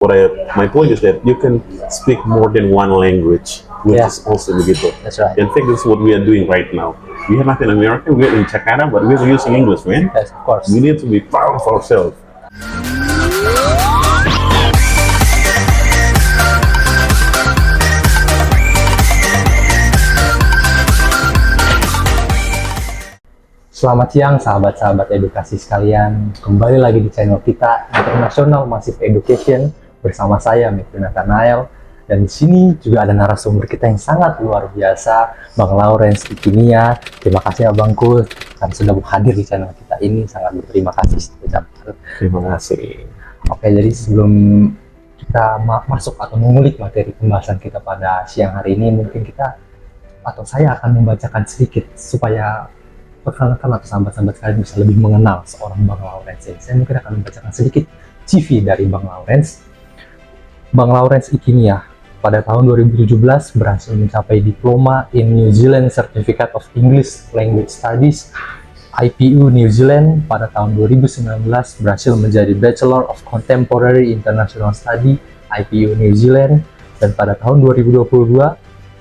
My point is that you can speak more than one language, which is also begitu. That's right. In fact, that's what we are doing right now. We are Latin American, we are in Jakarta, but we are using English, man. Yes, of course. We need to be proud of ourselves. Selamat siang sahabat-sahabat edukasi sekalian. Kembali lagi di channel kita International Massive Education bersama saya Mithri Nathanael. Dan di sini juga ada narasumber kita yang sangat luar biasa, Bang Lawrence Ikinia. Terima kasih Abangku karena sudah hadir di channel kita ini. Sangat berterima kasih. Terima kasih. Oke, jadi sebelum kita masuk atau mengulik materi pembahasan kita pada siang hari ini, mungkin kita atau saya akan membacakan sedikit supaya perkenalkan atau sahabat-sahabat kalian bisa lebih mengenal seorang Bang Lawrence. Saya mungkin akan membacakan sedikit CV dari Bang Lawrence. Bang Lawrence Ikinia pada tahun 2017 berhasil mencapai diploma in New Zealand Certificate of English Language Studies IPU New Zealand. Pada tahun 2019 berhasil menjadi Bachelor of Contemporary International Study IPU New Zealand, dan pada tahun 2022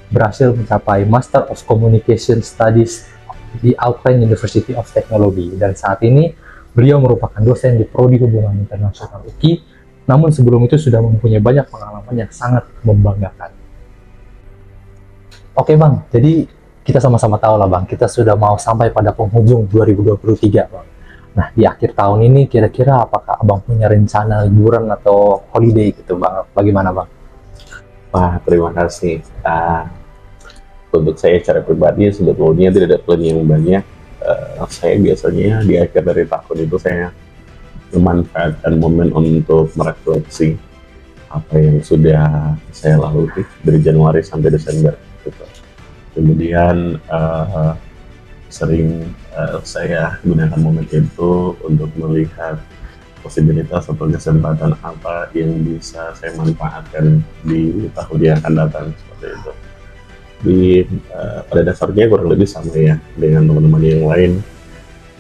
berhasil mencapai Master of Communication Studies di Auckland University of Technology, dan saat ini beliau merupakan dosen di Prodi Hubungan Internasional UKI. Namun sebelum itu sudah mempunyai banyak pengalaman yang sangat membanggakan. Oke Bang, jadi kita sama-sama tahu lah Bang, kita sudah mau sampai pada penghujung 2023 Bang. Nah di akhir tahun ini kira-kira apakah Abang punya rencana liburan atau holiday gitu Bang? Bagaimana Bang? Wah, terima kasih. Untuk saya secara pribadi sebetulnya tidak ada plan yang banyak. Saya biasanya di akhir dari tahun itu saya memanfaatkan momen untuk merefleksi apa yang sudah saya lalui dari Januari sampai Desember gitu. Kemudian sering saya gunakan momen itu untuk melihat posibilitas atau kesempatan apa yang bisa saya manfaatkan di tahun yang akan datang, seperti itu. Pada dasarnya kurang lebih sama ya dengan teman-teman yang lain.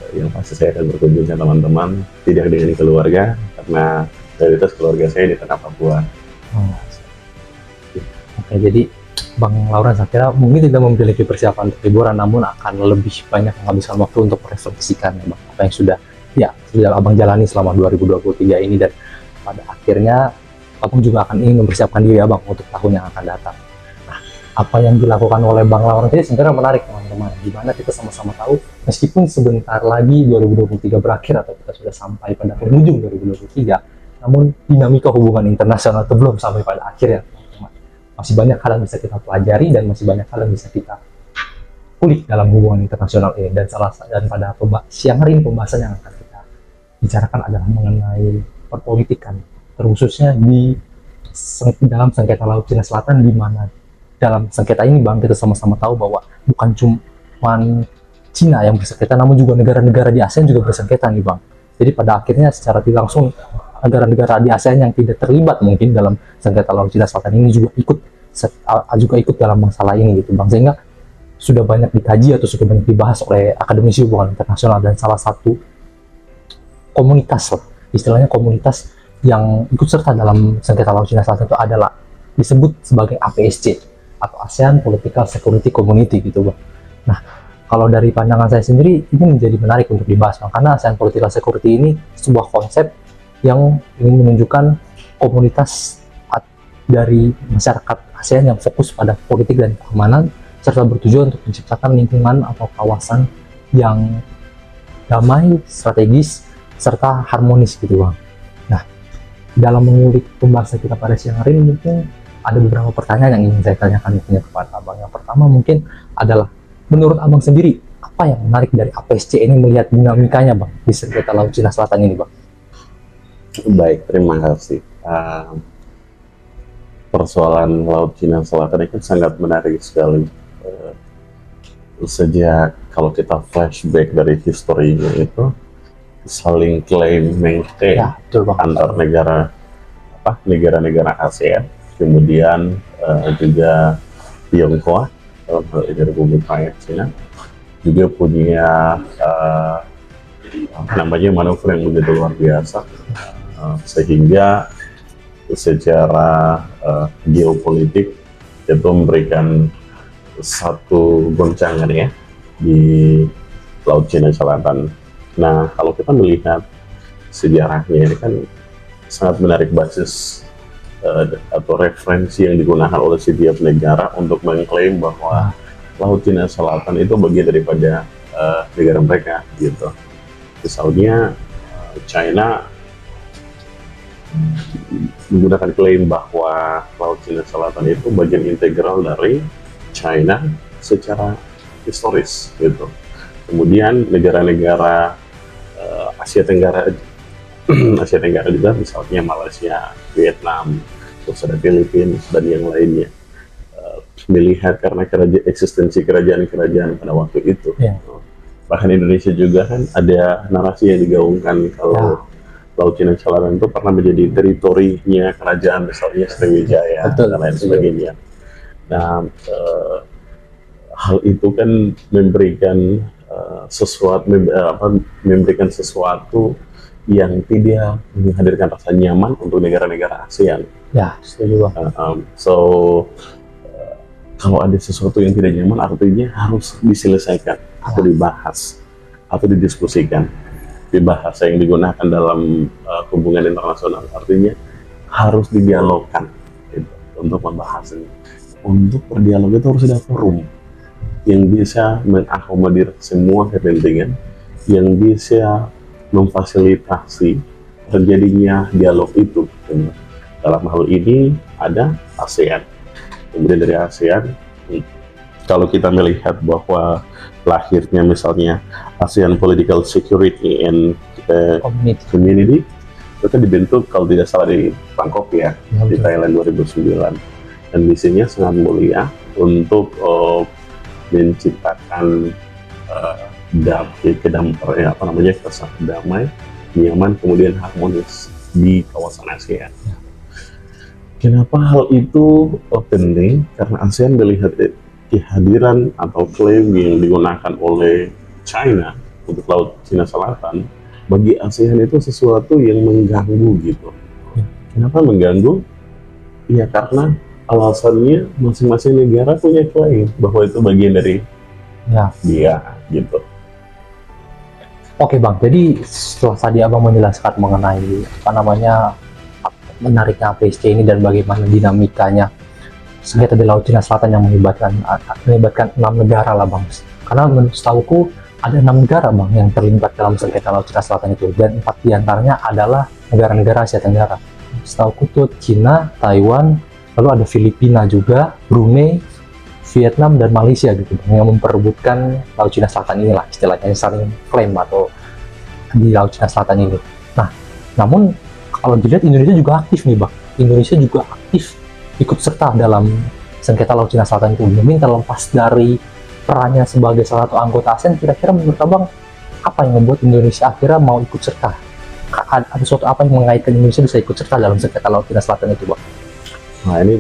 Yang pasti saya akan berkunjung ke teman-teman, tidak dengan keluarga, karena mayoritas keluarga saya di tanah Papua. Oke, jadi Bang Lawrence saya kira mungkin tidak memiliki persiapan untuk liburan, namun akan lebih banyak menghabiskan waktu untuk merefleksikan Bang, apa yang sudah Abang jalani selama 2023 ini, dan pada akhirnya Abang juga akan ingin mempersiapkan diri Abang untuk tahun yang akan datang. Apa yang dilakukan oleh Bang Lawrence ini sebenarnya menarik teman-teman, dimana kita sama-sama tahu meskipun sebentar lagi 2023 berakhir atau kita sudah sampai pada penghujung 2023, namun dinamika hubungan internasional itu belum sampai pada akhirnya teman-teman. Masih banyak hal yang bisa kita pelajari dan masih banyak hal yang bisa kita kulik dalam hubungan internasional ini, dan pada siang hari ini pembahasan yang akan kita bicarakan adalah mengenai perpolitikan, terkhususnya di dalam sengketa Laut Cina Selatan, di mana dalam sengketa ini Bang, kita sama-sama tahu bahwa bukan cuma Cina yang bersengketa, namun juga negara-negara di ASEAN juga bersengketa nih Bang. Jadi pada akhirnya secara tidak langsung negara-negara di ASEAN yang tidak terlibat mungkin dalam sengketa Laut Cina Selatan ini juga ikut dalam masalah ini gitu Bang, sehingga sudah banyak dikaji atau sudah banyak dibahas oleh akademisi hubungan internasional, dan salah satu komunitas lah, istilahnya komunitas yang ikut serta dalam sengketa Laut Cina Selatan itu adalah disebut sebagai APSC atau ASEAN Political Security Community gitu Bang. Nah, kalau dari pandangan saya sendiri ini menjadi menarik untuk dibahas Bang, karena ASEAN Political Security ini sebuah konsep yang ingin menunjukkan komunitas dari masyarakat ASEAN yang fokus pada politik dan keamanan, serta bertujuan untuk menciptakan lingkungan atau kawasan yang damai, strategis, serta harmonis gitu Bang. Nah, dalam mengulik pembahasan kita pada siang hari ini mungkin ada beberapa pertanyaan yang ingin saya tanyakan kepada Abang. Yang pertama mungkin adalah, menurut Abang sendiri, apa yang menarik dari APSC ini melihat dinamikanya Bang di sengketa Laut Cina Selatan ini Bang? Baik, terima kasih. Persoalan Laut Cina Selatan itu sangat menarik sekali. Sejak kalau kita flashback dari historinya itu saling klaim maintain Ya, betul Bang. antar negara-negara ASEAN, kemudian juga Tiongkok dalam hal ini Republik Rakyat Cina juga punya manuver yang begitu luar biasa, sehingga secara geopolitik itu memberikan satu goncangan ya di Laut Cina Selatan. Nah, kalau kita melihat sejarahnya ini kan sangat menarik basis atau referensi yang digunakan oleh setiap negara untuk mengklaim bahwa Laut Cina Selatan itu bagian daripada negara mereka gitu. Misalnya China menggunakan klaim bahwa Laut Cina Selatan itu bagian integral dari China secara historis gitu. Kemudian negara-negara Asia Tenggara Asia Tenggara juga, misalnya Malaysia, Vietnam, terus ada Filipina dan yang lainnya, melihat karena eksistensi kerajaan-kerajaan pada waktu itu. Bahkan Indonesia juga kan ada narasi yang digaungkan kalau Laut Cina Selatan itu pernah menjadi teritorinya kerajaan misalnya Sriwijaya dan lain sebagainya. Nah, hal itu kan memberikan memberikan sesuatu yang tidak menghadirkan rasa nyaman untuk negara-negara ASEAN. Ya, setuju Bang. Kalau ada sesuatu yang tidak nyaman, artinya harus diselesaikan atau dibahas atau didiskusikan. Di bahasa yang digunakan dalam hubungan internasional, artinya harus didialogkan gitu, untuk membahasnya. Untuk berdialog itu harus ada forum yang bisa mengakomodir semua kepentingan, yang bisa memfasilitasi terjadinya dialog itu. Dalam hal ini ada ASEAN. Kemudian dari ASEAN, kalau kita melihat bahwa lahirnya misalnya ASEAN Political Security and Community itu kan dibentuk kalau tidak salah di Bangkok ya, di Thailand 2009, dan misinya sangat mulia untuk menciptakan damai, nyaman, kemudian harmonis di kawasan ASEAN. Kenapa hal itu penting? Karena ASEAN melihat kehadiran atau klaim yang digunakan oleh China untuk Laut Cina Selatan, bagi ASEAN itu sesuatu yang mengganggu gitu. Kenapa mengganggu? Ya karena alasannya masing-masing negara punya klaim bahwa itu bagian dari dia gitu. Oke Bang, jadi setelah tadi Abang menjelaskan mengenai menariknya APSC ini dan bagaimana dinamikanya sengketa di Laut Cina Selatan yang melibatkan 6 negara lah Bang. Karena menurut setahuku ada 6 negara Bang yang terlibat dalam sengketa Laut Cina Selatan itu, dan 4 diantaranya adalah negara-negara Asia Tenggara. Setahuku tuh Cina, Taiwan, lalu ada Filipina juga, Brunei, Vietnam, dan Malaysia gitu Bang, yang memperebutkan Laut Cina Selatan inilah, istilahnya saling klaim atau di Laut Cina Selatan ini. Nah, namun kalau dilihat Indonesia juga aktif nih Bang. Indonesia juga aktif ikut serta dalam sengketa Laut Cina Selatan itu. Mungkin terlepas dari perannya sebagai salah satu anggota ASEAN, kira-kira menurut Abang apa yang membuat Indonesia akhirnya mau ikut serta? Ada sesuatu apa yang mengaitkan Indonesia bisa ikut serta dalam sengketa Laut Cina Selatan itu Bang? Nah ini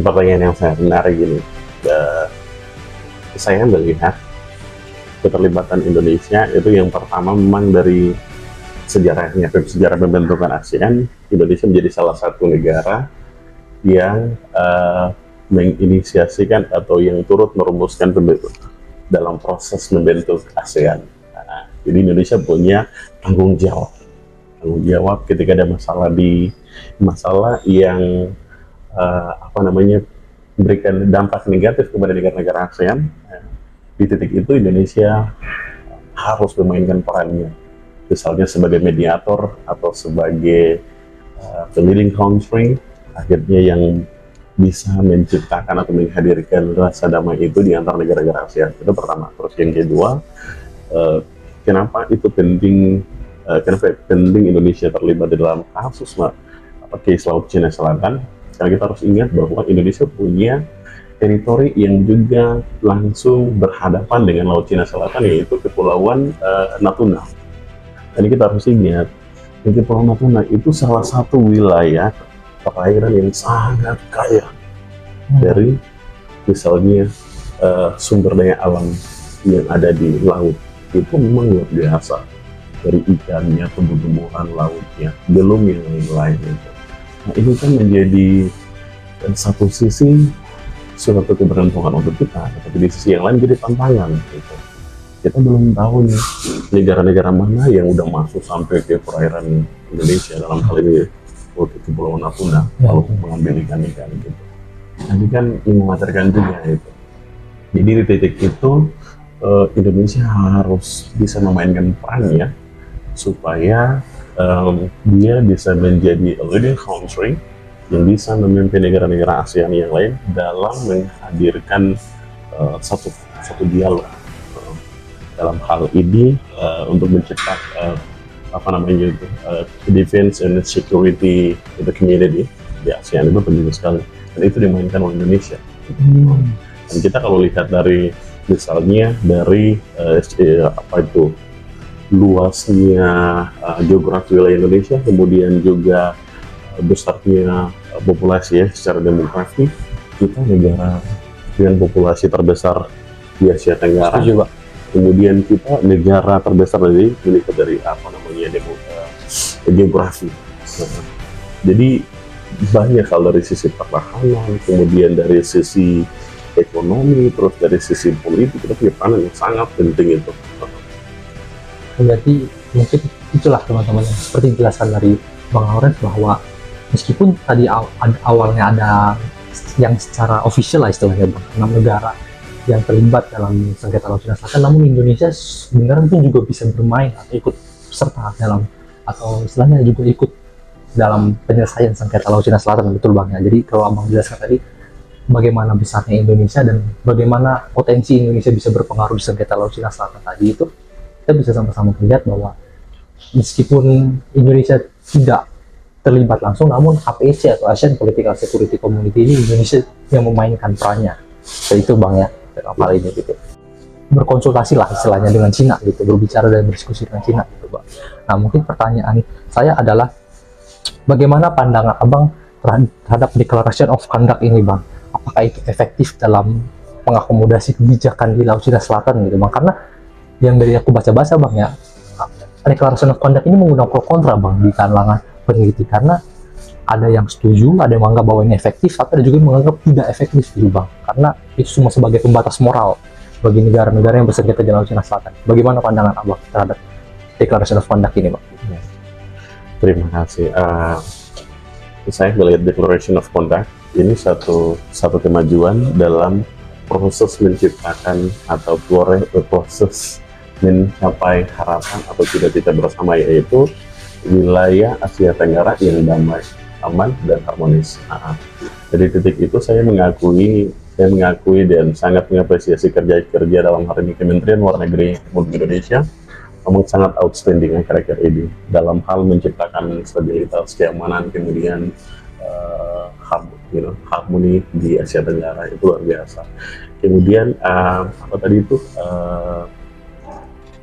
pertanyaan yang sangat menarik ini. Saya melihat keterlibatan Indonesia itu yang pertama memang dari sejarahnya, sejarah pembentukan ASEAN. Indonesia menjadi salah satu negara yang menginisiasikan atau yang turut merumuskan dalam proses membentuk ASEAN. Nah, jadi Indonesia punya tanggung jawab ketika ada masalah yang memberikan dampak negatif kepada negara-negara ASEAN. Di titik itu Indonesia harus memainkan perannya, misalnya sebagai mediator atau sebagai leading country, akhirnya yang bisa menciptakan atau menghadirkan rasa damai itu di antara negara-negara ASEAN. Itu pertama. Terus yang kedua, kenapa itu penting? Kenapa penting Indonesia terlibat di dalam kasus case Laut Cina Selatan? Karena kita harus ingat bahwa Indonesia punya teritori yang juga langsung berhadapan dengan Laut Cina Selatan, yaitu Kepulauan Natuna. Dan kita harus ingat, Kepulauan Natuna itu salah satu wilayah perairan yang sangat kaya dari misalnya sumber daya alam yang ada di laut. Itu memang luar biasa, dari ikannya, tumbuh-tumbuhan lautnya, belum yang lain-lain itu. Nah, ini kan menjadi satu sisi suatu keberuntungan untuk kita, tapi di sisi yang lain jadi tantangan gitu. Kita belum tahu nih negara-negara mana yang udah masuk sampai ke perairan Indonesia, dalam hal ini untuk Kepulauan Natuna, lalu mengambil ikan-ikan gitu. Nah, ini kan mengkhawatirkan juga itu. Jadi di titik itu Indonesia harus bisa memainkan perannya supaya dia bisa menjadi a leading country yang bisa memimpin negara-negara ASEAN yang lain dalam menghadirkan satu dialog dalam hal ini untuk menciptakan apa namanya itu defense and security the community di ASEAN itu penting sekali, dan itu dimainkan oleh Indonesia. Dan kita kalau lihat dari misalnya dari apa itu luasnya geografi wilayah Indonesia, kemudian juga besarnya populasi ya secara demografi, kita negara dengan populasi terbesar di Asia Tenggara. Setuju, Pak. Kemudian kita negara terbesar dari apa namanya geografi. Jadi banyak hal dari sisi pertahanan, kemudian dari sisi ekonomi, terus dari sisi politik kita punya peranan yang sangat penting itu. Berarti mungkin itulah teman-teman seperti dijelaskan dari Bang Lawrence bahwa meskipun tadi awalnya ada yang secara official lah istilahnya Bang, 6 negara yang terlibat dalam sengketa Laut Cina Selatan, namun Indonesia sebenarnya pun juga bisa bermain atau ikut serta dalam, atau istilahnya juga ikut dalam penyelesaian sengketa Laut Cina Selatan, betul Bang ya. Jadi kalau Abang jelaskan tadi bagaimana besarnya Indonesia dan bagaimana potensi Indonesia bisa berpengaruh di sengketa Laut Cina Selatan tadi itu, kita bisa sama-sama melihat bahwa meskipun Indonesia tidak terlibat langsung, namun APC atau Asian Political Security Community ini Indonesia yang memainkan perannya. Itu Bang ya, dalam hal ini gitu. Berkonsultasi lah istilahnya dengan Cina gitu, berbicara dan berdiskusi dengan Cina gitu Bang. Nah mungkin pertanyaan saya adalah bagaimana pandangan Abang terhadap Declaration of Conduct ini Bang? Apakah itu efektif dalam mengakomodasi kebijakan di Laut Cina Selatan gitu Bang? Karena yang dari aku baca-baca Bang ya, Declaration of Conduct ini mengundang pro kontra Bang di kalangan peneliti, karena ada yang setuju, ada yang menganggap bahwa ini efektif, tapi ada juga yang menganggap tidak efektif gitu Bang, karena itu cuma sebagai pembatas moral bagi negara-negara yang bersengketa di Laut Cina Selatan. Bagaimana pandangan Abang terhadap Declaration of Conduct ini Bang? Terima kasih. Saya melihat Declaration of Conduct ini satu kemajuan dalam proses menciptakan atau proses mencapai harapan atau cita-cita bersama, yaitu wilayah Asia Tenggara yang damai, aman dan harmonis. Dari titik itu saya mengakui dan sangat mengapresiasi kerja dalam hal ini Kementerian Luar Negeri Republik Indonesia memang sangat outstanding akhir-akhir ini dalam hal menciptakan stabilitas, keamanan, kemudian harmoni di Asia Tenggara, itu luar biasa. Kemudian apa tadi itu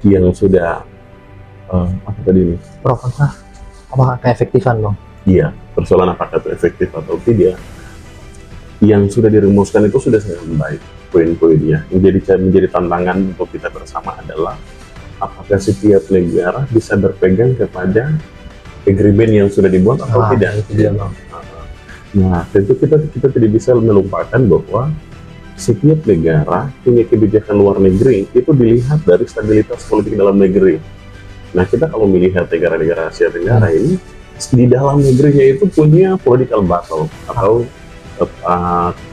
yang sudah apa tadi ini? Pro kontra, apakah keefektifan Bang? Iya, persoalan apakah itu efektif atau tidak, yang sudah dirumuskan itu sudah sangat baik poin-poinnya. Menjadi tantangan untuk kita bersama adalah apakah setiap negara bisa berpegang kepada agreement yang sudah dibuat atau tidak. Itu dia Bang. Nah, tentu kita tidak bisa melupakan bahwa setiap negara punya kebijakan luar negeri itu dilihat dari stabilitas politik dalam negeri. Nah, kita kalau melihat negara-negara Asia Tenggara ini di dalam negerinya itu punya political battle atau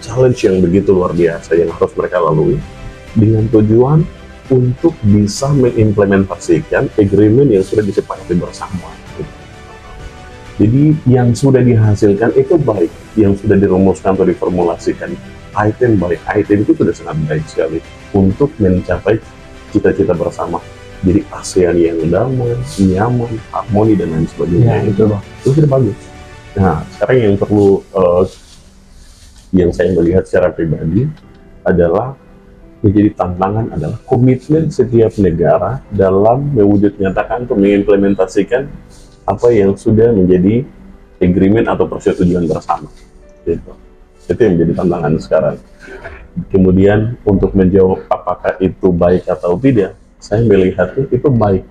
challenge yang begitu luar biasa yang harus mereka lalui dengan tujuan untuk bisa mengimplementasikan agreement yang sudah disepakati bersama. Jadi yang sudah dihasilkan itu baik, yang sudah dirumuskan atau diformulasikan item by item itu sudah sangat baik sekali untuk mencapai cita-cita bersama. Jadi ASEAN yang damai, nyaman, harmoni dan lain sebagainya. Ya, itu Bang. Itu sudah bagus. Nah, sekarang yang perlu yang saya melihat secara pribadi adalah menjadi tantangan adalah komitmen setiap negara dalam mewujud nyatakan untuk mengimplementasikan apa yang sudah menjadi agreement atau persetujuan bersama. Gitu. Itu yang menjadi tantangan sekarang. Kemudian untuk menjawab apakah itu baik atau tidak, saya melihat itu baik.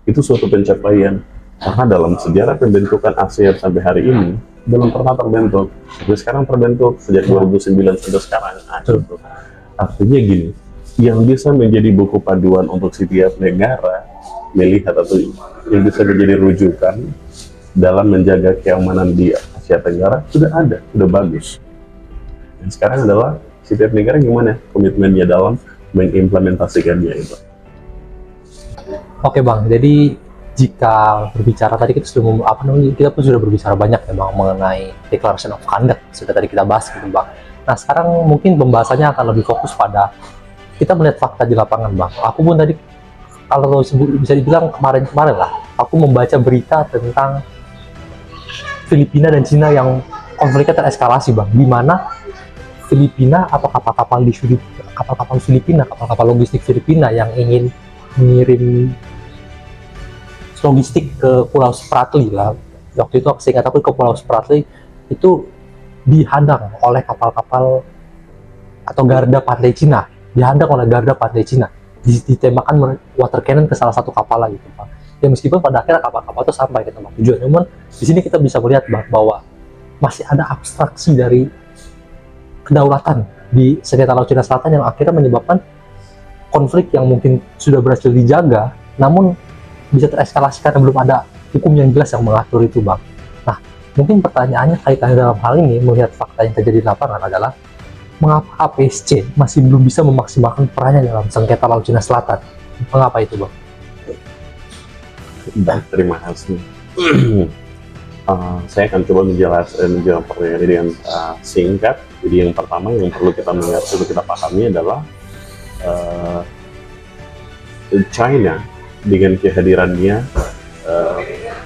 Itu suatu pencapaian. Karena dalam sejarah pembentukan ASEAN sampai hari ini, belum pernah terbentuk. Tapi sekarang terbentuk sejak 2009 sampai sekarang. Nah, gitu. Artinya gini, yang bisa menjadi buku panduan untuk setiap negara melihat atau yang bisa menjadi rujukan dalam menjaga keamanan di Asia Tenggara sudah ada, sudah bagus. Dan sekarang adalah setiap negara gimana komitmennya dalam mengimplementasikannya itu. Oke Bang, jadi jika berbicara tadi kita sudah kita pun sudah berbicara banyak ya Bang mengenai Declaration of Conduct, sudah tadi kita bahas gitu Bang. Nah sekarang mungkin pembahasannya akan lebih fokus pada kita melihat fakta di lapangan Bang. Aku pun tadi kalau bisa dibilang kemarin-kemarin lah, aku membaca berita tentang Filipina dan Cina yang konfliknya tereskalasi Bang, di mana Filipina atau kapal-kapal Filipina, kapal-kapal logistik Filipina yang ingin mengirim logistik ke Pulau Spratly lah. Waktu itu saya ingat aku ke Pulau Spratly itu dihadang oleh kapal-kapal atau garda pantai Cina, dihadang oleh garda pantai Cina, ditembakkan water cannon ke salah satu kapal lagi gitu Pak. Ya meskipun pada akhirnya kapal-kapal itu sampai ke tempat tujuan, namun di sini kita bisa melihat bahwa masih ada abstraksi dari kedaulatan di sekitar Laut Cina Selatan yang akhirnya menyebabkan konflik yang mungkin sudah berhasil dijaga, namun bisa tereskalasi karena belum ada hukum yang jelas yang mengatur itu Bang. Nah, mungkin pertanyaannya kaitannya dalam hal ini, melihat fakta yang terjadi di lapangan adalah mengapa APSC masih belum bisa memaksimalkan perannya dalam sengketa Laut Cina Selatan? Mengapa itu Bang? Baik, terima kasih. Saya akan coba menjawab pertanyaan ini dengan singkat. Jadi yang pertama yang perlu kita pahami adalah China dengan kehadirannya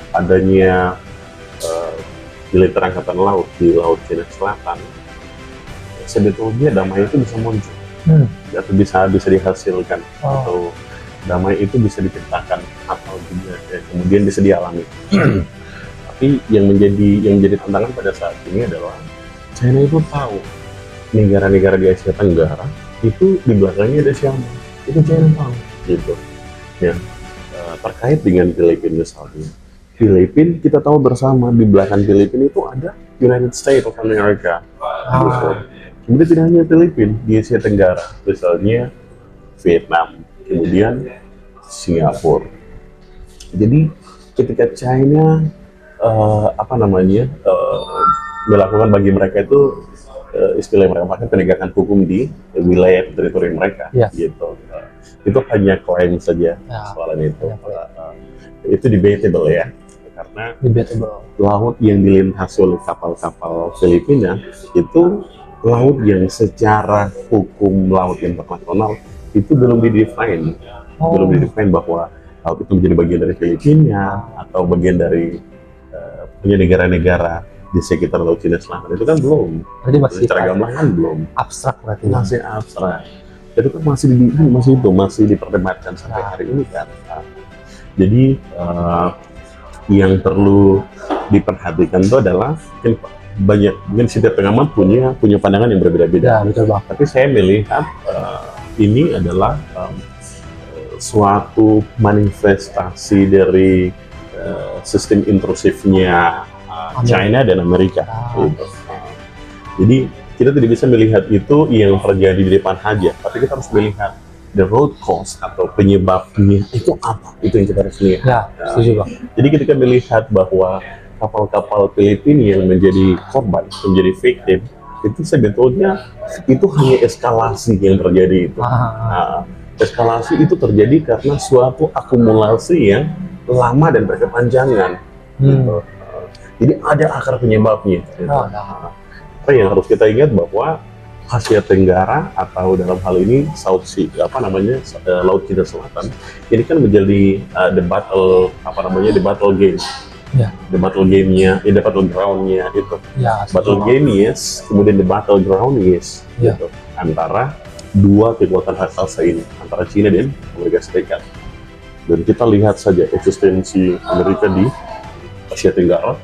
adanya militer angkatan laut di Laut Cina Selatan, sebetulnya damai itu bisa muncul atau bisa dihasilkan atau damai itu bisa diciptakan atau juga kemudian bisa dialami. Tapi yang menjadi tantangan pada saat ini adalah China itu tahu negara-negara di Asia Tenggara itu di belakangnya ada siapa, itu China tahu gitu ya. Terkait dengan Filipina misalnya, Filipina kita tahu bersama di belakang Filipina itu ada United States of America gitu. Kemudian tidak hanya Filipina, di Asia Tenggara misalnya Vietnam, kemudian Singapura. Jadi ketika China melakukan bagi mereka itu istilah mereka pakai penegakan hukum di wilayah teritori mereka, gitu. Itu hanya klaim saja soalan itu. Itu debatable ya, karena laut yang dilintasi oleh kapal-kapal Filipina itu laut yang secara hukum laut internasional itu belum didefine, bahwa laut itu menjadi bagian dari Filipina atau bagian dari punya negara-negara di sekitar Laut Cina Selatan. Itu kan belum. Jadi masih secara gamblang kan belum. Abstrak berarti. Masih abstrak. Itu kan masih diperdebatkan sampai hari ini kan. Jadi yang perlu diperhatikan itu adalah mungkin setiap pengamat punya pandangan yang berbeda-beda. Ya, betul Bang. Tapi saya melihat ini adalah suatu manifestasi dari sistem intrusifnya China dan Amerika. Gitu. Jadi kita tidak bisa melihat itu yang terjadi di depan saja, tapi kita harus melihat the root cause atau penyebabnya itu apa, itu yang kita harus lihat. Ya, setuju Bang. Jadi ketika melihat bahwa kapal-kapal Filipina yang menjadi korban, menjadi victim, itu sebetulnya itu hanya eskalasi yang terjadi itu. Eskalasi itu terjadi karena suatu akumulasi yang lama dan berkepanjangan. Gitu. Jadi ada akar penyebabnya. Gitu. Apa yang harus kita ingat bahwa Asia Tenggara atau dalam hal ini Laut Cina Selatan ini kan menjadi the battle game. Ya. The battle game-nya, the battleground-nya itu. Ya, battle game yes, kemudian the battleground yes. Ya. Gitu. Antara dua kekuatan raksasa ini, antara Cina dan Amerika Serikat. Dan kita lihat saja eksistensi Amerika di Asia Tenggara.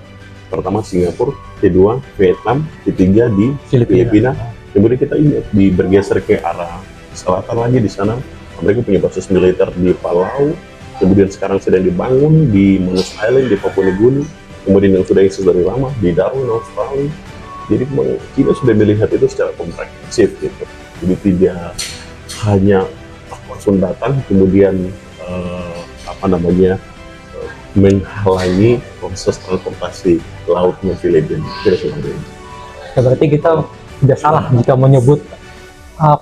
Pertama Singapura, kedua Vietnam, ketiga di Filipina. Kemudian kita ingat bergeser ke arah selatan lagi di sana, mereka punya basis militer di Palau. Kemudian sekarang sedang dibangun di Manus Island di Papua Nugini. kemudian yang sudah eksis dari lama di Darwin, Australia. Jadi memang kita sudah melihat itu secara komprehensif gitu. Jadi tidak hanya Sundatan kemudian apa namanya menghalangi proses transportasi lautnya Filipina. Tidak seperti itu. Ya, berarti kita tidak salah jika menyebut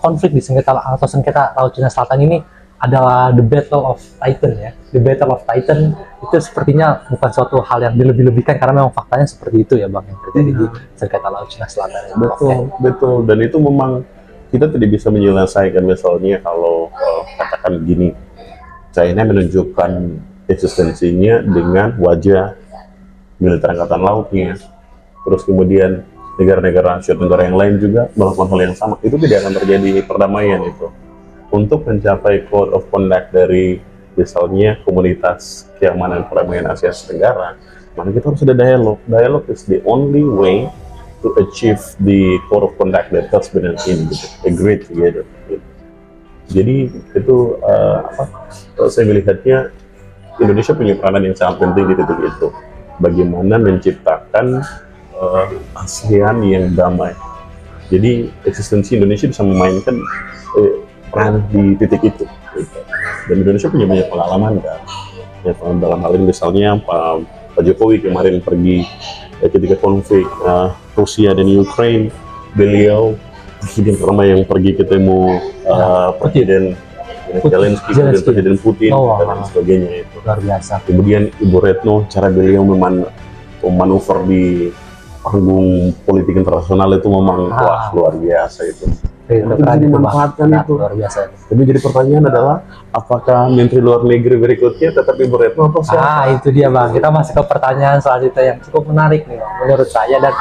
konflik di sengketa atau sengketa Laut Cina Selatan ini adalah the Battle of Titan ya. The Battle of Titan itu sepertinya bukan suatu hal yang dilebih-lebihkan karena memang faktanya seperti itu ya Bang yang terjadi di sengketa Laut Cina Selatan. Betul, betul. Dan itu memang kita tidak bisa menyelesaikan misalnya kalau katakan gini, China menunjukkan eksistensinya dengan wajah militer angkatan lautnya. Terus kemudian negara-negara Asia Tenggara yang lain juga melakukan hal yang sama. Itu tidak akan terjadi perdamaian itu. Untuk mencapai code of conduct dari misalnya komunitas keamanan perdamaian Asia Tenggara, maka kita harus ada dialog. Dialog is the only way to achieve the code of conduct that has been gitu, agreed together. Gitu. Jadi itu saya melihatnya Indonesia punya peranan yang sangat penting di titik itu. Bagaimana menciptakan ASEAN yang damai. Jadi eksistensi Indonesia bisa memainkan peran di titik itu. Gitu. Dan Indonesia punya banyak pengalaman kan. Ya, dalam hal ini misalnya Pak Jokowi kemarin pergi ketika konflik Rusia dan Ukraina, beliau presiden pertama yang pergi ketemu Presiden Zelensky dan Presiden Putin dan lain sebagainya itu. Luar biasa. Kemudian Ibu Retno, cara beliau memanuver di panggung politik internasional itu memang wah luar biasa itu. Itu bisa dimanfaatkan itu. Luar biasa. Tapi jadi pertanyaan adalah apakah Menteri Luar Negeri berikutnya tetap Ibu Retno atau siapa? Itu dia Bang. Kita masuk ke pertanyaan selanjutnya yang cukup menarik nih Bang, menurut saya, dan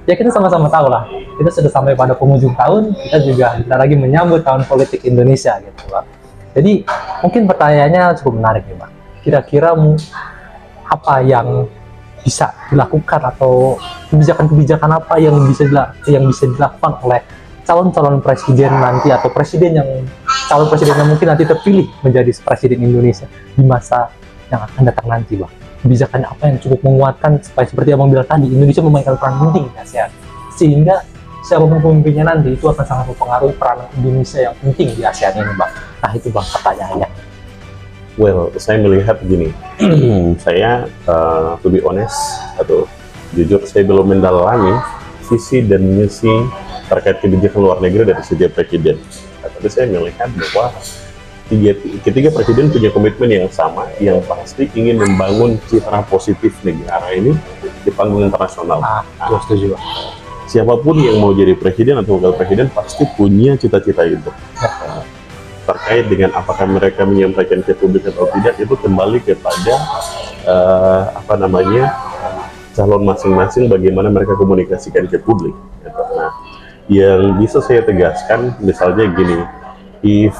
ya kita sama-sama tahu lah. Kita sudah sampai pada penghujung tahun, kita juga bentar lagi menyambut tahun politik Indonesia gitu Bang. Jadi mungkin pertanyaannya cukup menarik nih Bang. Kira-kira apa yang bisa dilakukan atau kebijakan-kebijakan apa yang bisa dilakukan oleh calon-calon presiden nanti atau calon presiden yang mungkin nanti terpilih menjadi presiden Indonesia di masa yang akan datang nanti Bang. Kebijakannya apa yang cukup menguatkan supaya seperti yang Bang bilang tadi, Indonesia memainkan peran penting di ASEAN, sehingga siapapun pemimpinnya nanti itu akan sangat mempengaruhi peran Indonesia yang penting di ASEAN ini Bang. Nah itu Bang pertanyaannya. Well, saya melihat begini, saya to be honest atau jujur saya belum mendalami visi dan misi terkait kebijakan luar negeri dari setiap presiden. Tapi saya melihat bahwa ketiga presiden punya komitmen yang sama, yang pasti ingin membangun citra positif negara ini di panggung internasional. Gue setuju. Siapapun yang mau jadi presiden atau wakil presiden pasti punya cita-cita itu. Terkait dengan apakah mereka menyampaikan ke publik atau tidak, itu kembali kepada calon masing-masing bagaimana mereka komunikasikan ke publik. Nah, yang bisa saya tegaskan misalnya gini, if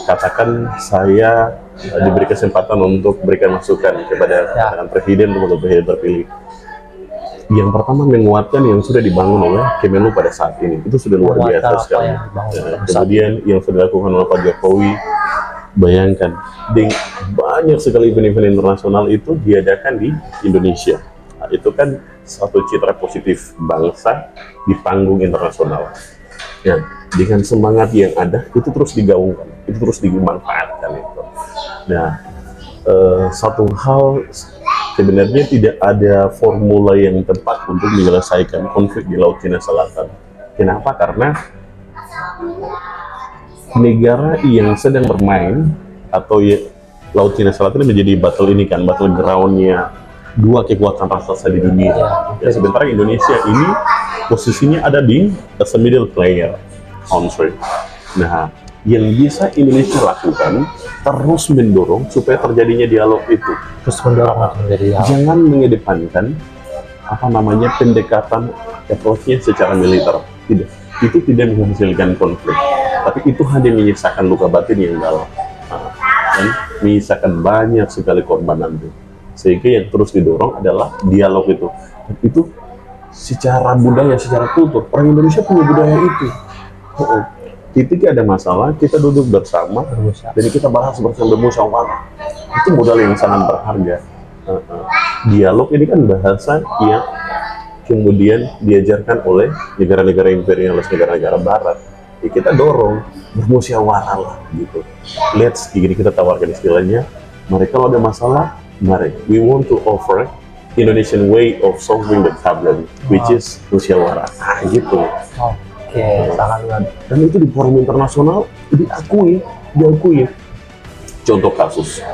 katakan saya diberi kesempatan untuk berikan masukan kepada presiden atau presiden terpilih, yang pertama menguatkan yang sudah dibangun oleh Kemenlu pada saat ini, itu sudah luar biasa sekali. Kemudian yang sudah dilakukan oleh Pak Jokowi, bayangkan banyak sekali event-event internasional itu diadakan di Indonesia. Nah, itu kan satu citra positif bangsa di panggung internasional. Ya, dengan semangat yang ada itu terus digaungkan, itu terus dimanfaatkan itu. Nah, satu hal sebenarnya tidak ada formula yang tepat untuk menyelesaikan konflik di Laut Cina Selatan. Kenapa? Karena negara yang sedang bermain atau Laut Cina Selatan menjadi battle groundnya dua kekuatan raksasa di dunia. Ya, sementara Indonesia ini posisinya ada di as a middle player country. Nah, yang bisa Indonesia lakukan terus mendorong supaya terjadinya dialog itu. Terus mendorong jangan mengedepankan pendekatan approach-nya secara militer. Tidak, itu tidak menghasilkan konflik, tapi itu hanya menyisakan luka batin yang dalam dan menyisakan banyak sekali korban nanti. Sehingga yang terus didorong adalah dialog itu. Dan itu secara budaya, secara kultur, orang Indonesia punya budaya itu. Ketika ada masalah, kita duduk bersama dan kita bahas bersama, bermusyawarah. Itu modal yang sangat berharga. dialog ini kan bahasa yang kemudian diajarkan oleh negara-negara imperialis, negara-negara barat. Ya, kita dorong bermusyawarah lah gitu. Let's, gini kita tawarkan istilahnya, mereka kalau ada masalah, mari, we want to offer Indonesian way of solving the problem, which is musyawarah. Nah, gitu. Oke, sangat luar. Dan itu di forum internasional diakui. Contoh kasus,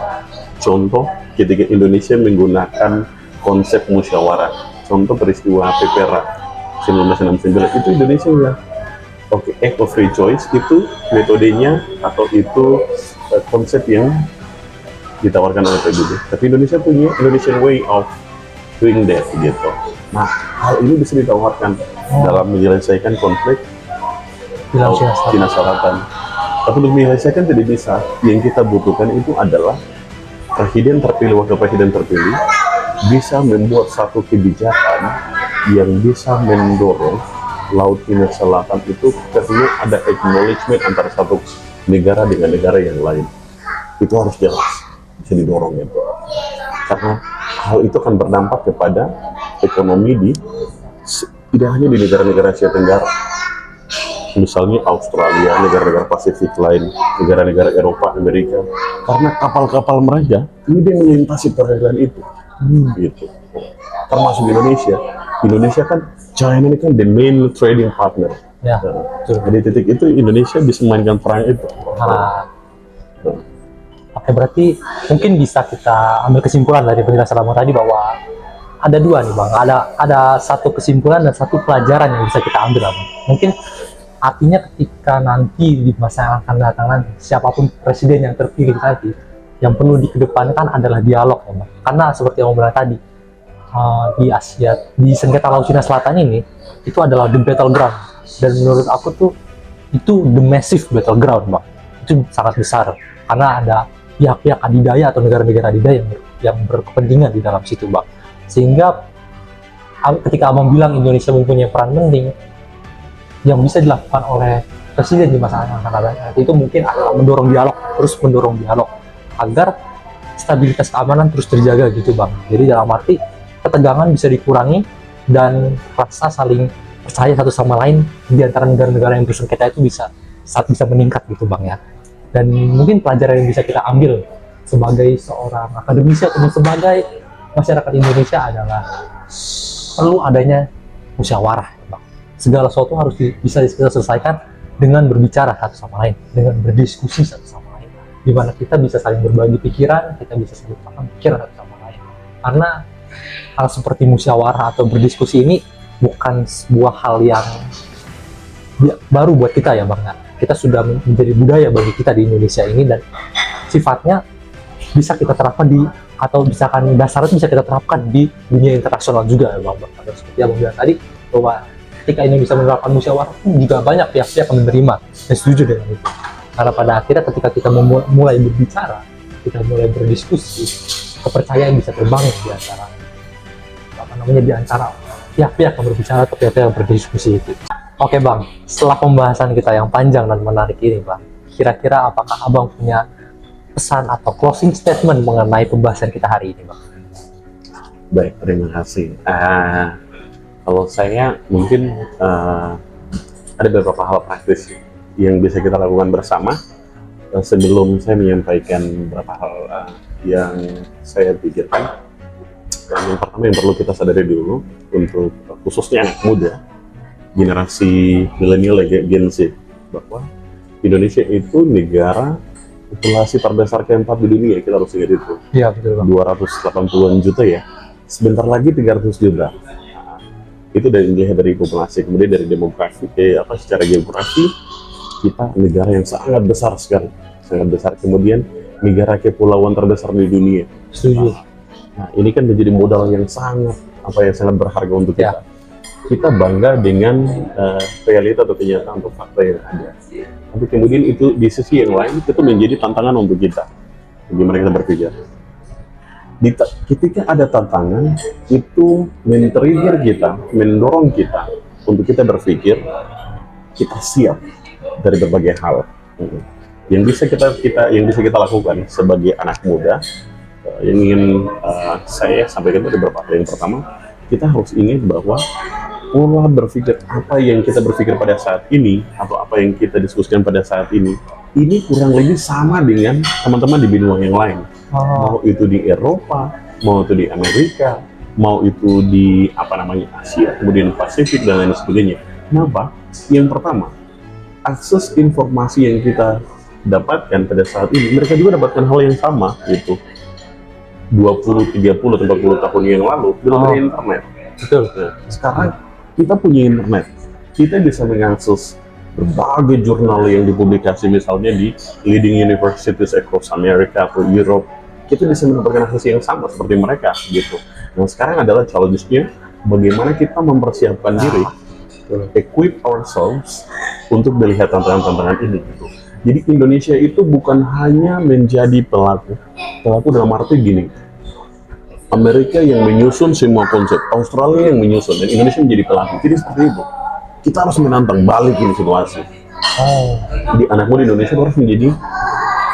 contoh ketika Indonesia menggunakan konsep musyawarah, contoh peristiwa Pepera 1969 itu Indonesia ya. Oke, act of free choice itu metodenya atau itu konsep yang ditawarkan oleh PBB. Tapi Indonesia punya Indonesian way of doing that gitu. Nah, hal ini bisa ditawarkan dalam menyelesaikan konflik Cina Selatan. Tapi untuk menyelesaikan tidak bisa. Yang kita butuhkan itu adalah presiden terpilih, wakil presiden terpilih bisa membuat satu kebijakan yang bisa mendorong Laut Cina Selatan itu perlu ada acknowledgement antara satu negara dengan negara yang lain. Itu harus jelas, bisa didorong itu. Karena hal itu akan berdampak kepada ekonomi tidak hanya di negara-negara Asia Tenggara, misalnya Australia, negara-negara Pasifik lain, negara-negara Eropa, Amerika, karena kapal-kapal mereka ini dia melintasi perairan itu, gitu. Termasuk Indonesia. Indonesia kan China ini kan the main trading partner. Ya, nah, di titik itu Indonesia bisa mainkan peran itu. Oke, berarti mungkin bisa kita ambil kesimpulan dari penjelasan Abang tadi bahwa ada dua nih Bang, ada satu kesimpulan dan satu pelajaran yang bisa kita ambil Bang. Mungkin artinya ketika nanti di masa yang akan datang nanti, siapapun presiden yang terpilih nanti, yang perlu dikedepankan adalah dialog ya Bang. Karena seperti yang Bang bilang tadi, di Asia, di sengketa Laut Cina Selatan ini, itu adalah the battleground. Dan menurut aku tuh, itu the massive battleground Bang. Itu sangat besar, karena ada pihak-pihak adidaya atau negara-negara adidaya yang berkepentingan di dalam situ Bang. Sehingga ketika Abang bilang Indonesia mempunyai peran penting, yang bisa dilakukan oleh presiden di masa yang akan datang itu mungkin adalah mendorong dialog, terus mendorong dialog agar stabilitas keamanan terus terjaga gitu Bang. Jadi dalam arti ketegangan bisa dikurangi dan rasa saling percaya satu sama lain di antara negara-negara yang bersengketa itu bisa meningkat gitu Bang ya. Dan mungkin pelajaran yang bisa kita ambil sebagai seorang akademisi atau sebagai masyarakat Indonesia adalah perlu adanya musyawarah Bang. Segala sesuatu harus bisa kita selesaikan dengan berbicara satu sama lain, dengan berdiskusi satu sama lain, di mana kita bisa saling berbagi pikiran, kita bisa saling paham pikiran satu sama lain. Karena hal seperti musyawarah atau berdiskusi ini bukan sebuah hal yang baru buat kita ya Bang. Kita sudah menjadi budaya bagi kita di Indonesia ini dan sifatnya bisa kita terapkan atau misalkan dasarnya bisa kita terapkan di dunia internasional juga ya Bang. Seperti yang Bang bilang tadi bahwa ketika Indonesia menerapkan musyawarah juga banyak pihak-pihak yang menerima dan setuju dengan itu. Karena pada akhirnya ketika kita mulai berbicara, kita mulai berdiskusi, kepercayaan bisa terbangun di antara pihak-pihak yang berbicara atau pihak-pihak yang berdiskusi itu. Oke Bang, setelah pembahasan kita yang panjang dan menarik ini Bang, kira-kira apakah Abang punya pesan atau closing statement mengenai pembahasan kita hari ini Bang? Baik, terima kasih. Kalau saya mungkin ada beberapa hal praktis yang bisa kita lakukan bersama sebelum saya menyampaikan beberapa hal yang saya pikirkan. Yang pertama yang perlu kita sadari dulu untuk khususnya anak muda, generasi milenial Gen Z, bahwa Indonesia itu negara populasi terbesar keempat di dunia, kita harus ingat itu. Iya betul Bang. 280-an juta ya. Sebentar lagi 300 juta. Nah, itu dari populasi, kemudian dari demografi, secara geografi kita negara yang sangat besar sekali, sangat besar. Kemudian negara kepulauan terbesar di dunia. Setuju. Nah, ini kan menjadi modal yang sangat berharga untuk kita. Kita bangga dengan realita atau kenyataan atau fakta yang ada. Tapi kemudian itu di sisi yang lain itu menjadi tantangan untuk kita. Bagaimana kita berpikir? Ketika ada tantangan, itu men-trigger kita, mendorong kita untuk kita berpikir, kita siap dari berbagai hal. Yang bisa kita lakukan sebagai anak muda, yang ingin saya sampaikan itu ada beberapa hal. Yang pertama, kita harus ingat bahwa pola berpikir apa yang kita berpikir pada saat ini atau apa yang kita diskusikan pada saat ini kurang lebih sama dengan teman-teman di benua yang lain. Mau itu di Eropa, mau itu di Amerika, mau itu di Asia, kemudian Pasifik dan lain sebagainya. Kenapa? Yang pertama, akses informasi yang kita dapatkan pada saat ini, mereka juga dapatkan hal yang sama gitu. 20, 30, 40 tahun yang lalu belum ada internet. Betul. Nah, sekarang kita punya internet, kita bisa mengakses berbagai jurnal yang dipublikasi misalnya di leading universities across America atau Europe. Kita bisa mendapatkan akses yang sama seperti mereka gitu. Nah, sekarang adalah challenge-nya bagaimana kita mempersiapkan diri, equip ourselves untuk melihat tantangan-tantangan ini gitu. Jadi Indonesia itu bukan hanya menjadi pelaku dalam arti gini, Amerika yang menyusun semua konsep, Australia yang menyusun, dan Indonesia menjadi pelaku. Jadi seperti itu. Kita harus menantang balik ini situasi. Di anak muda Indonesia harus menjadi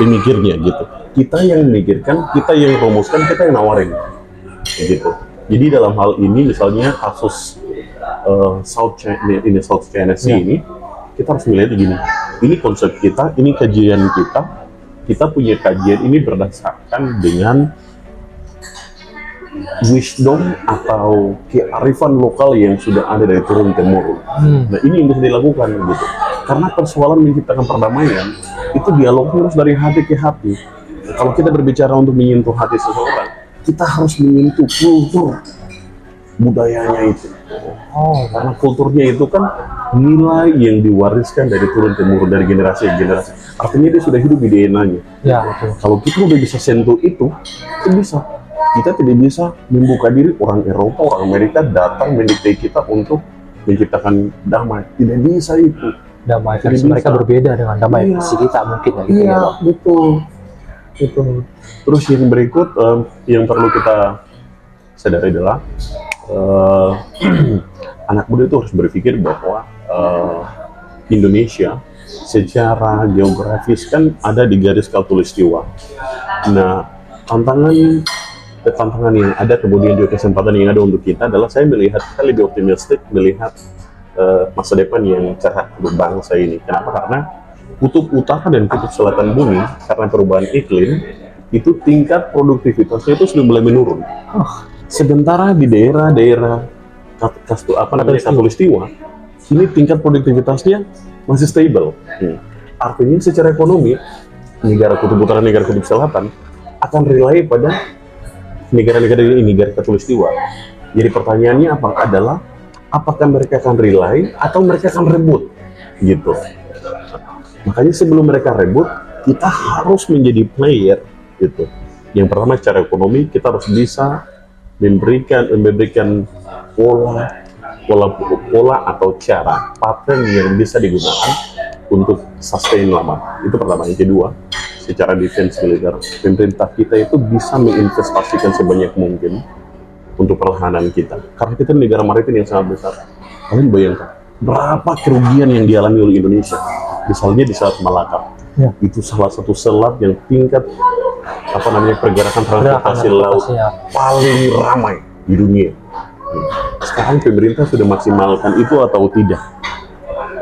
pemikirnya gitu. Kita yang memikirkan, kita yang rumuskan, kita yang nawarin gitu. Jadi dalam hal ini misalnya kasus South China Sea ini, kita harus melihat begini. Ini konsep kita, ini kajian kita punya kajian ini berdasarkan dengan wisdom atau kearifan lokal yang sudah ada dari turun temurun. Nah, ini yang bisa dilakukan gitu. Karena persoalan menciptakan perdamaian itu dialognya harus dari hati ke hati. Kalau kita berbicara untuk menyentuh hati seseorang, kita harus menyentuh kultur budayanya itu. Karena kulturnya itu kan nilai yang diwariskan dari turun temurun, dari generasi ke generasi. Artinya dia sudah hidup di DNA-nya. Ya, betul. Kalau kita udah bisa sentuh itu bisa. Kita tidak bisa membuka diri orang Eropa, orang Amerika datang mendikte kita untuk menciptakan damai. Tidak bisa itu. Damai versi mereka berbeda dengan damai versi kita mungkin ya. Gitu iya, ya, betul. Terus yang berikut yang perlu kita sadari adalah anak muda itu harus berpikir bahwa Indonesia secara geografis kan ada di garis khatulistiwa. Nah, tantangan yang ada, kemudian juga kesempatan yang ada untuk kita adalah saya lebih optimistik melihat masa depan yang cerah untuk bangsa ini. Kenapa? Karena kutub utara dan kutub selatan bumi karena perubahan iklim itu tingkat produktivitasnya itu sudah mulai menurun. Sementara di daerah-daerah khatulistiwa ini tingkat produktivitasnya masih stable. Artinya secara ekonomi negara kutub utara, negara kutub selatan akan rely pada negara-negara ini, negara khatulistiwa. Jadi pertanyaannya apakah mereka akan rely atau mereka akan rebut gitu. Makanya sebelum mereka rebut, kita harus menjadi player gitu. Yang pertama secara ekonomi kita harus bisa memberikan pola atau cara pattern yang bisa digunakan untuk sustain lama. Itu pertama. Yang kedua, secara defense militer, pemerintah kita itu bisa menginvestasikan sebanyak mungkin untuk pertahanan kita. Karena kita negara maritim yang sangat besar. Kalian bayangkan berapa kerugian yang dialami oleh Indonesia, misalnya di Selat Malaka. Itu salah satu selat yang tingkat pergerakan transportasi laut paling ramai di dunia. Sekarang pemerintah sudah maksimalkan itu atau tidak?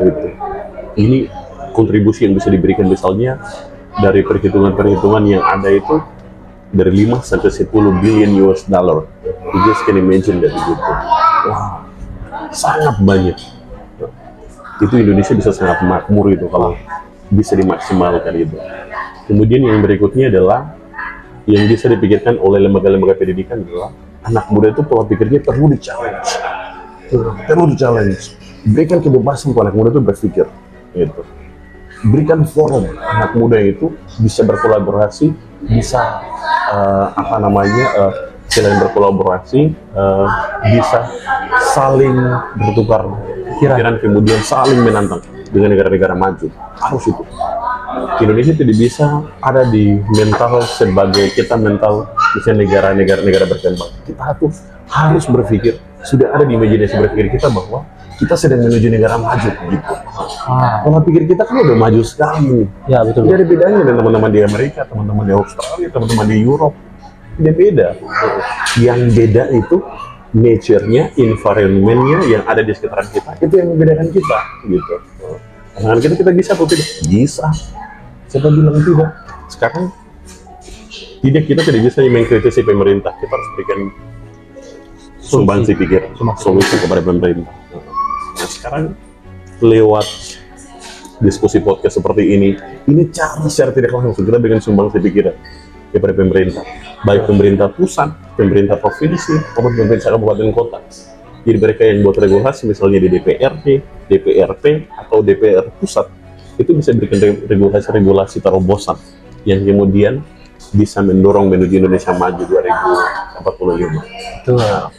Gitu. Ini kontribusi yang bisa diberikan misalnya dari perhitungan yang ada itu dari 5 sampai 10 billion US dollar. You just can imagine that gitu. Wow, sangat banyak. Itu Indonesia bisa sangat makmur itu kalau bisa dimaksimalkan itu. Kemudian yang berikutnya adalah yang bisa dipikirkan oleh lembaga-lembaga pendidikan adalah anak muda itu pola pikirnya perlu di-challenge. Berikan kebebasan kepada anak muda itu berpikir gitu. Berikan forum anak muda itu bisa berkolaborasi, bisa selain berkolaborasi bisa saling bertukar pikiran, kemudian saling menantang dengan negara-negara maju. Harus itu. Indonesia tidak bisa ada di mental sebagai kita mental misalnya negara-negara berkembang. Kita tuh harus berpikir, sudah ada di imajinasi berpikir kita bahwa kita sedang menuju negara maju gitu. Pola pikir kita kan udah maju sekali nih. Ya, betul. Tidak ada bedanya dengan teman-teman di Amerika, teman-teman di Australia, teman-teman di Europe. Dia beda. Yang beda itu nature-nya, environment-nya yang ada di sekitaran kita, itu yang membedakan kita, gitu. Pasangan kita bisa atau tidak? Bisa. Siapa bilang tidak? Sekarang kita tidak bisa mengkritisi pemerintah, kita harus berikan sumbangsi pikiran, solusi kepada pemerintah. Nah, sekarang lewat diskusi podcast seperti ini cara secara tidak langsung kita berikan sumbangsi pikiran kepada pemerintah, baik pemerintah pusat, pemerintah provinsi, maupun pemerintah kabupaten kota. Jadi mereka yang buat regulasi, misalnya di DPRD, DPRP, atau DPR pusat, itu bisa berikan regulasi terobosan yang kemudian bisa mendorong menuju Indonesia maju 2045. Betul. Nah,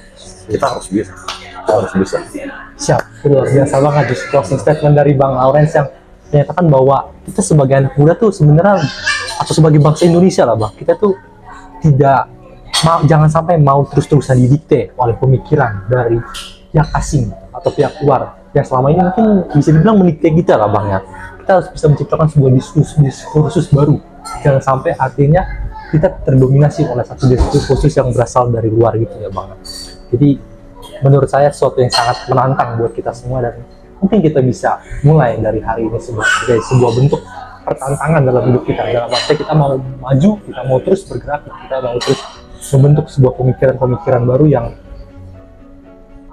kita harus bisa. Kita harus bisa. Siap, luar biasa banget di closing statement dari Bang Lawrence yang menyatakan bahwa kita sebagai anak muda tuh sebenarnya, atau sebagai bangsa Indonesia lah Bang, kita tuh tidak mau, jangan sampai mau terus-terusan didikte oleh pemikiran dari pihak asing atau pihak luar yang selama ini mungkin bisa dibilang mendikte kita lah Bang ya. Kita harus bisa menciptakan sebuah diskursus baru, jangan sampai artinya kita terdominasi oleh satu diskursus yang berasal dari luar gitu ya Bang. Jadi menurut saya sesuatu yang sangat menantang buat kita semua, dan mungkin kita bisa mulai dari hari ini sebagai sebuah bentuk pertantangan dalam hidup kita, dalam arti kita mau maju, kita mau terus bergerak, kita mau terus membentuk sebuah pemikiran-pemikiran baru yang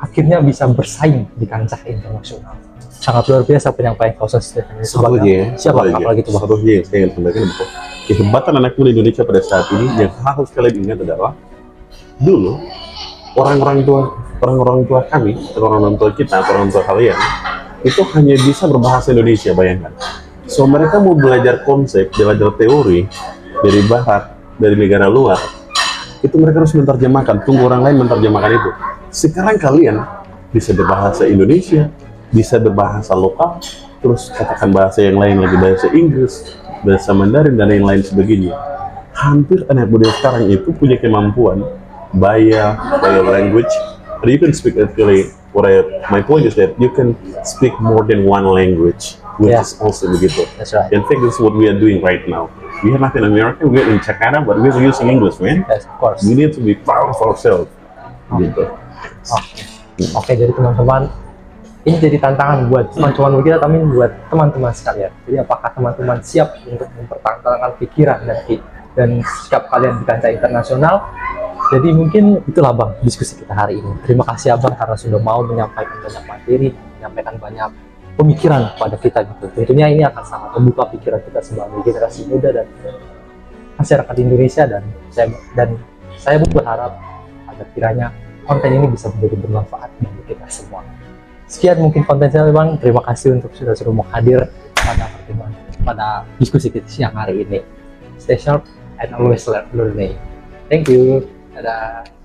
akhirnya bisa bersaing di kancah internasional. Sangat luar biasa penyampaian closing statement Satu aja ya. Siapa apalagi itu Bang? Satu aja yang saya ingin sampaikan bahwa kehebatan anak muda Indonesia pada saat ini yang harus kalian ingat adalah dulu orang-orang tua kami, orang tua kita, orang tua kalian itu hanya bisa berbahasa Indonesia, bayangkan. So mereka mau belajar konsep, belajar teori dari barat, dari negara luar, itu mereka harus menerjemahkan, tunggu orang lain menerjemahkan itu. Sekarang kalian bisa berbahasa Indonesia, bisa berbahasa lokal, terus katakan bahasa yang lain lagi, bahasa Inggris, bahasa Mandarin, dan yang lain sebagainya. Hampir anak muda sekarang itu punya kemampuan bio language, or you can speak actually, my point is that you can speak more than one language, which is also begitu. That's right. In fact, that's what we are doing right now. We are not in America, we are in Jakarta, but we are using English, man. Yes, of course. We need to be proud of ourselves. Gitu. Oke, jadi teman-teman, ini jadi tantangan buat teman-teman kita, tapi buat teman-teman sekalian. Jadi apakah teman-teman siap untuk mempertahankan pikiran dan sikap kalian di kancah internasional? Jadi mungkin itulah Bang diskusi kita hari ini. Terima kasih Abang karena sudah mau menyampaikan banyak materi, menyampaikan banyak pemikiran kepada kita gitu. Tentunya ini akan sangat membuka pikiran kita sebagai generasi muda dan masyarakat Indonesia, dan saya berharap agar kiranya konten ini bisa menjadi bermanfaat bagi kita semua. Sekian mungkin konten saya Bang. Terima kasih untuk sudah mau hadir pada diskusi kita siang hari ini. Stay sharp and always learning. Thank you. Dadah.